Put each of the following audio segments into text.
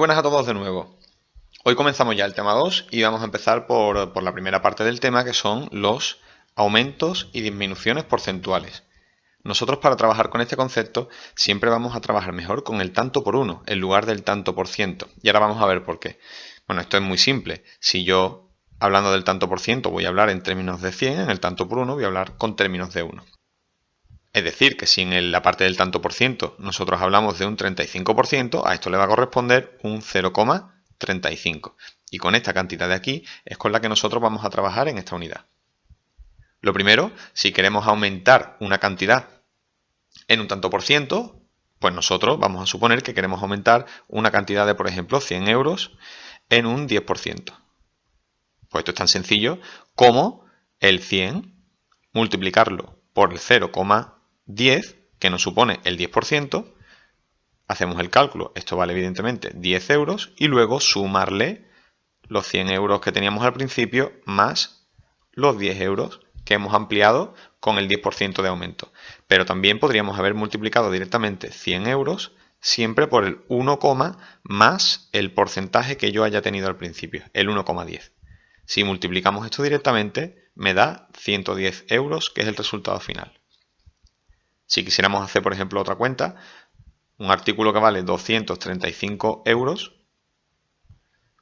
buenas a todos de nuevo. Hoy comenzamos ya el tema 2 y vamos a empezar por la primera parte del tema, que son los aumentos y disminuciones porcentuales. Nosotros, para trabajar con este concepto, siempre vamos a trabajar mejor con el tanto por uno en lugar del tanto por ciento. Y ahora vamos a ver por qué. Bueno, esto es muy simple. Si yo, hablando del tanto por ciento, voy a hablar en términos de 100, en el tanto por uno voy a hablar con términos de 1. Es decir, que si en la parte del tanto por ciento nosotros hablamos de un 35%, a esto le va a corresponder un 0,35. Y con esta cantidad de aquí es con la que nosotros vamos a trabajar en esta unidad. Lo primero, si queremos aumentar una cantidad en un tanto por ciento, pues nosotros vamos a suponer que queremos aumentar una cantidad de, por ejemplo, 100 euros en un 10%. Pues esto es tan sencillo como el 100 multiplicarlo por el 0,10, que nos supone el 10%, hacemos el cálculo, esto vale evidentemente 10 euros, y luego sumarle los 100 euros que teníamos al principio más los 10 euros que hemos ampliado con el 10% de aumento. Pero también podríamos haber multiplicado directamente 100 euros siempre por el 1, más el porcentaje que yo haya tenido al principio, el 1,10. Si multiplicamos esto directamente, me da 110 euros, que es el resultado final. Si quisiéramos hacer, por ejemplo, otra cuenta, un artículo que vale 235 euros,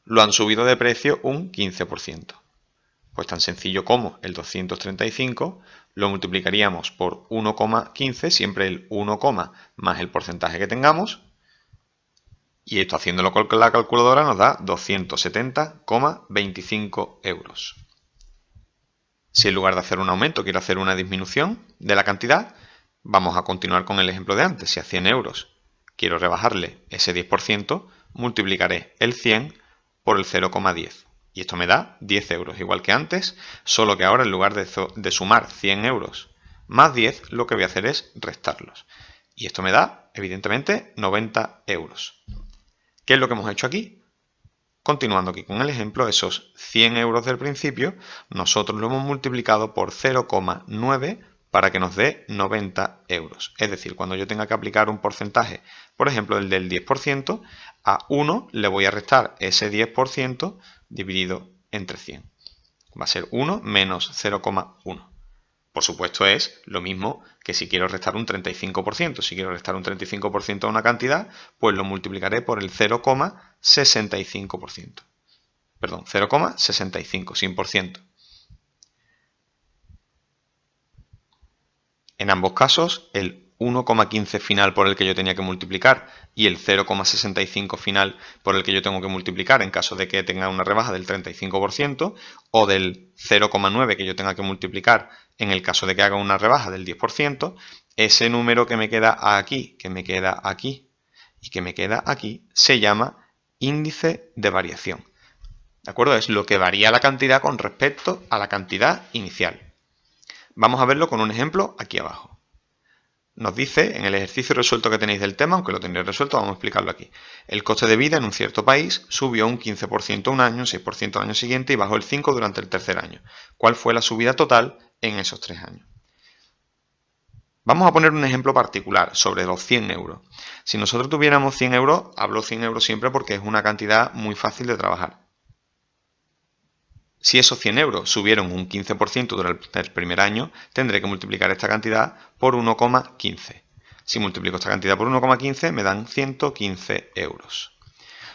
lo han subido de precio un 15%. Pues tan sencillo como el 235 lo multiplicaríamos por 1,15, siempre el 1, más el porcentaje que tengamos, y esto haciéndolo con la calculadora nos da 270,25 euros. Si en lugar de hacer un aumento quiero hacer una disminución de la cantidad, vamos a continuar con el ejemplo de antes. Si a 100 euros quiero rebajarle ese 10%, multiplicaré el 100 por el 0,10. Y esto me da 10 euros, igual que antes, solo que ahora en lugar de sumar 100 euros más 10, lo que voy a hacer es restarlos. Y esto me da, evidentemente, 90 euros. ¿Qué es lo que hemos hecho aquí? Continuando aquí con el ejemplo, esos 100 euros del principio, nosotros lo hemos multiplicado por 0,9 para que nos dé 90 euros. Es decir, cuando yo tenga que aplicar un porcentaje, por ejemplo el del 10%, a 1 le voy a restar ese 10% dividido entre 100. Va a ser 1 menos 0,1. Por supuesto es lo mismo que si quiero restar un 35%. Si quiero restar un 35% a una cantidad, pues lo multiplicaré por el 0,65%. Perdón, 0,65, 100%. En ambos casos, el 1,15 final por el que yo tenía que multiplicar y el 0,65 final por el que yo tengo que multiplicar en caso de que tenga una rebaja del 35%, o del 0,9 que yo tenga que multiplicar en el caso de que haga una rebaja del 10%, ese número que me queda aquí, que me queda aquí y que me queda aquí, se llama índice de variación. ¿De acuerdo? Es lo que varía la cantidad con respecto a la cantidad inicial. Vamos a verlo con un ejemplo aquí abajo. Nos dice, en el ejercicio resuelto que tenéis del tema, aunque lo tendréis resuelto, vamos a explicarlo aquí. El coste de vida en un cierto país subió un 15% un año, un 6% al año siguiente y bajó el 5% durante el tercer año. ¿Cuál fue la subida total en esos 3 años? Vamos a poner un ejemplo particular sobre los 100 euros. Si nosotros tuviéramos 100 euros, hablo 100 euros siempre porque es una cantidad muy fácil de trabajar. Si esos 100 euros subieron un 15% durante el primer año, tendré que multiplicar esta cantidad por 1,15. Si multiplico esta cantidad por 1,15 me dan 115 euros.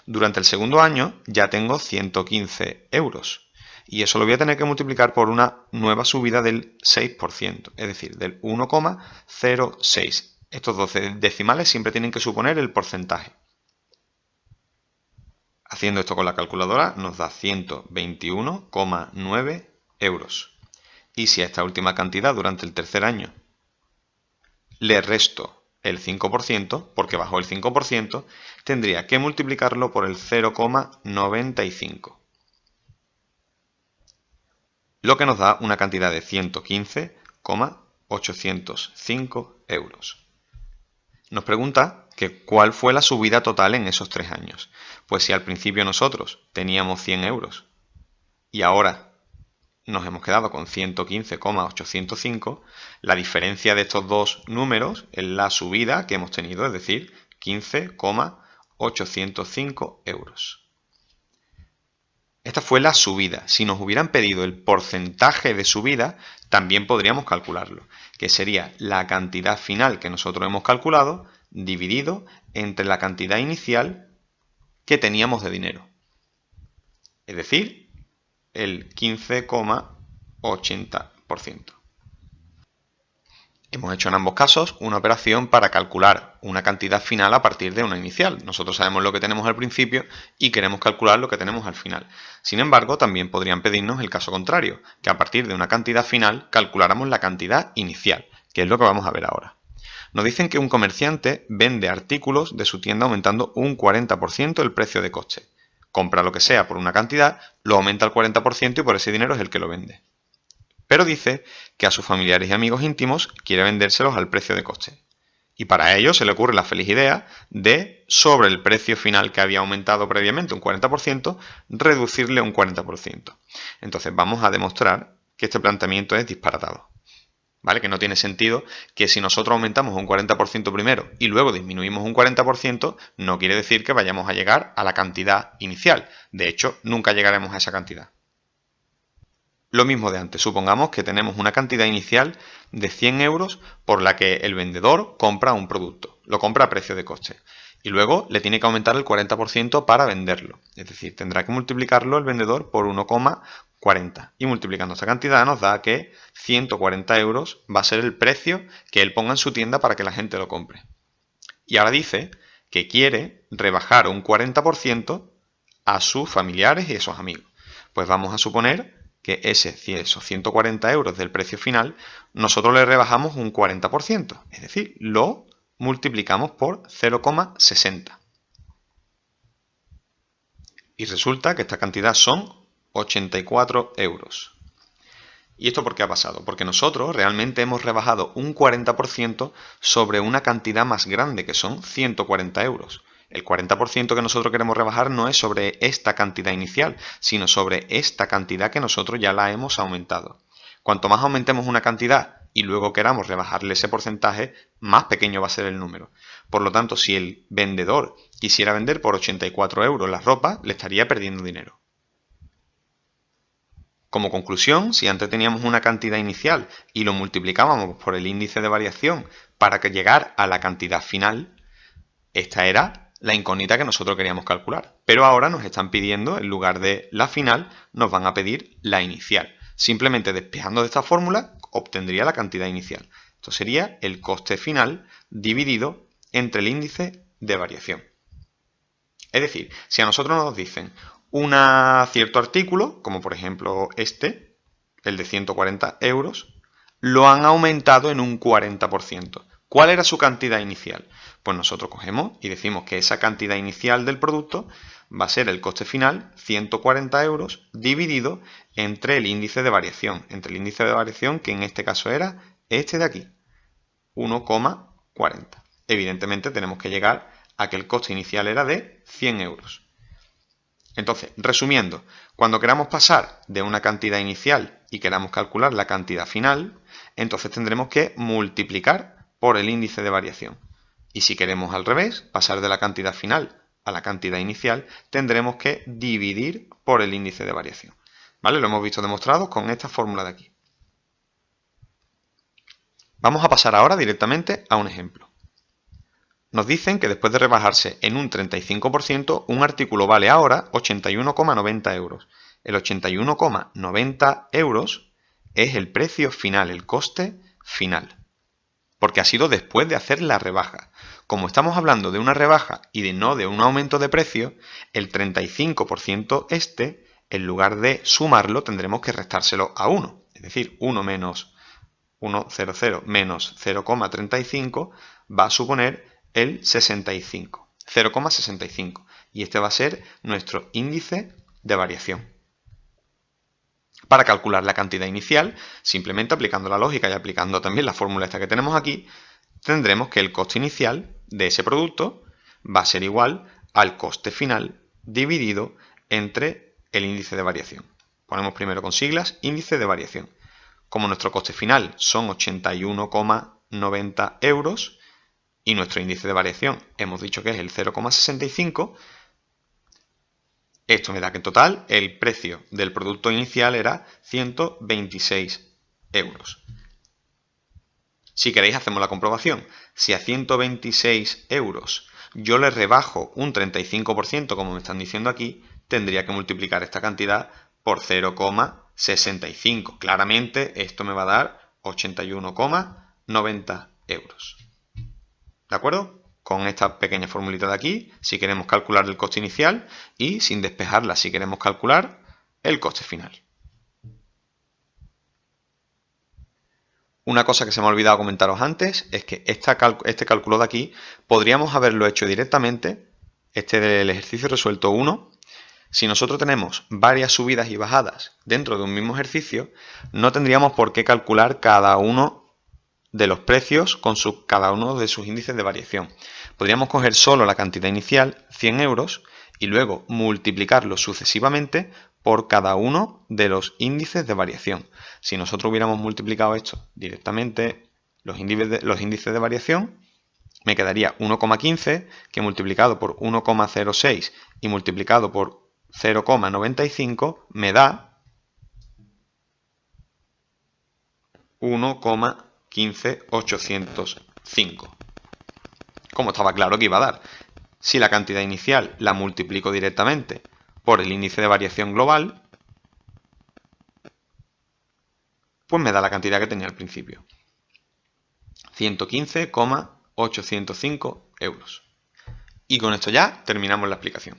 Durante el segundo año ya tengo 115 euros. Y eso lo voy a tener que multiplicar por una nueva subida del 6%, es decir, del 1,06. Estos 12 decimales siempre tienen que suponer el porcentaje. Haciendo esto con la calculadora nos da 121,9 euros. Y si a esta última cantidad durante el tercer año le resto el 5%, porque bajó el 5%, tendría que multiplicarlo por el 0,95. Lo que nos da una cantidad de 115,805 euros. Nos pregunta que cuál fue la subida total en esos 3 años. Pues si al principio nosotros teníamos 100 euros y ahora nos hemos quedado con 115,805, la diferencia de estos dos números es la subida que hemos tenido, es decir, 15,805 805 euros. Esta fue la subida. Si nos hubieran pedido el porcentaje de subida, también podríamos calcularlo, que sería la cantidad final que nosotros hemos calculado dividido entre la cantidad inicial que teníamos de dinero. Es decir, el 15,80%. Hemos hecho en ambos casos una operación para calcular una cantidad final a partir de una inicial. Nosotros sabemos lo que tenemos al principio y queremos calcular lo que tenemos al final. Sin embargo, también podrían pedirnos el caso contrario, que a partir de una cantidad final calculáramos la cantidad inicial, que es lo que vamos a ver ahora. Nos dicen que un comerciante vende artículos de su tienda aumentando un 40% el precio de coste. Compra lo que sea por una cantidad, lo aumenta al 40% y por ese dinero es el que lo vende. Pero dice que a sus familiares y amigos íntimos quiere vendérselos al precio de coste. Y para ello se le ocurre la feliz idea de, sobre el precio final que había aumentado previamente un 40%, reducirle un 40%. Entonces vamos a demostrar que este planteamiento es disparatado. ¿Vale? Que no tiene sentido que si nosotros aumentamos un 40% primero y luego disminuimos un 40%, no quiere decir que vayamos a llegar a la cantidad inicial. De hecho, nunca llegaremos a esa cantidad. Lo mismo de antes, supongamos que tenemos una cantidad inicial de 100 euros por la que el vendedor compra un producto, lo compra a precio de coste y luego le tiene que aumentar el 40% para venderlo, es decir, tendrá que multiplicarlo el vendedor por 1,40 y multiplicando esta cantidad nos da que 140 euros va a ser el precio que él ponga en su tienda para que la gente lo compre. Y ahora dice que quiere rebajar un 40% a sus familiares y a sus amigos. Pues vamos a suponer que esos 140 euros del precio final, nosotros le rebajamos un 40%, es decir, lo multiplicamos por 0,60. Y resulta que esta cantidad son 84 euros. ¿Y esto por qué ha pasado? Porque nosotros realmente hemos rebajado un 40% sobre una cantidad más grande, que son 140 euros. El 40% que nosotros queremos rebajar no es sobre esta cantidad inicial, sino sobre esta cantidad que nosotros ya la hemos aumentado. Cuanto más aumentemos una cantidad y luego queramos rebajarle ese porcentaje, más pequeño va a ser el número. Por lo tanto, si el vendedor quisiera vender por 84 euros la ropa, le estaría perdiendo dinero. Como conclusión, si antes teníamos una cantidad inicial y lo multiplicábamos por el índice de variación para que llegar a la cantidad final, esta era la incógnita que nosotros queríamos calcular. Pero ahora nos están pidiendo, en lugar de la final, nos van a pedir la inicial. Simplemente despejando de esta fórmula, obtendría la cantidad inicial. Esto sería el coste final dividido entre el índice de variación. Es decir, si a nosotros nos dicen un cierto artículo, como por ejemplo este, el de 140 euros, lo han aumentado en un 40%. ¿Cuál era su cantidad inicial? Pues nosotros cogemos y decimos que esa cantidad inicial del producto va a ser el coste final, 140 euros, dividido entre el índice de variación. Entre el índice de variación, que en este caso era este de aquí, 1,40. Evidentemente tenemos que llegar a que el coste inicial era de 100 euros. Entonces, resumiendo, cuando queramos pasar de una cantidad inicial y queramos calcular la cantidad final, entonces tendremos que multiplicar por el índice de variación. Y si queremos al revés, pasar de la cantidad final a la cantidad inicial, tendremos que dividir por el índice de variación. ¿Vale? Lo hemos visto demostrado con esta fórmula de aquí. Vamos a pasar ahora directamente a un ejemplo. Nos dicen que después de rebajarse en un 35%, un artículo vale ahora 81,90 euros. El 81,90 euros es el precio final, el coste final, porque ha sido después de hacer la rebaja. Como estamos hablando de una rebaja y no de un aumento de precio, el 35% este, en lugar de sumarlo, tendremos que restárselo a 1. Es decir, 1 menos 1,00 menos 0,35 va a suponer el 65, 0,65. Y este va a ser nuestro índice de variación. Para calcular la cantidad inicial, simplemente aplicando la lógica y aplicando también la fórmula esta que tenemos aquí, tendremos que el coste inicial de ese producto va a ser igual al coste final dividido entre el índice de variación. Ponemos primero con siglas índice de variación. Como nuestro coste final son 81,90 euros, y nuestro índice de variación hemos dicho que es el 0,65, esto me da que en total el precio del producto inicial era 126 euros. Si queréis hacemos la comprobación. Si a 126 euros yo le rebajo un 35%, como me están diciendo aquí, tendría que multiplicar esta cantidad por 0,65. Claramente esto me va a dar 81,90 euros. ¿De acuerdo? Con esta pequeña formulita de aquí, si queremos calcular el coste inicial, y sin despejarla si queremos calcular el coste final. Una cosa que se me ha olvidado comentaros antes es que este cálculo de aquí podríamos haberlo hecho directamente, este del ejercicio resuelto 1. Si nosotros tenemos varias subidas y bajadas dentro de un mismo ejercicio, no tendríamos por qué calcular cada uno de los precios con cada uno de sus índices de variación. Podríamos coger solo la cantidad inicial, 100 euros, y luego multiplicarlo sucesivamente por cada uno de los índices de variación. Si nosotros hubiéramos multiplicado esto directamente, los índices de variación, me quedaría 1,15, que multiplicado por 1,06 y multiplicado por 0,95 me da 1,15805. Como estaba claro que iba a dar. Si la cantidad inicial la multiplico directamente por el índice de variación global, pues me da la cantidad que tenía al principio. 115,805 euros. Y con esto ya terminamos la explicación.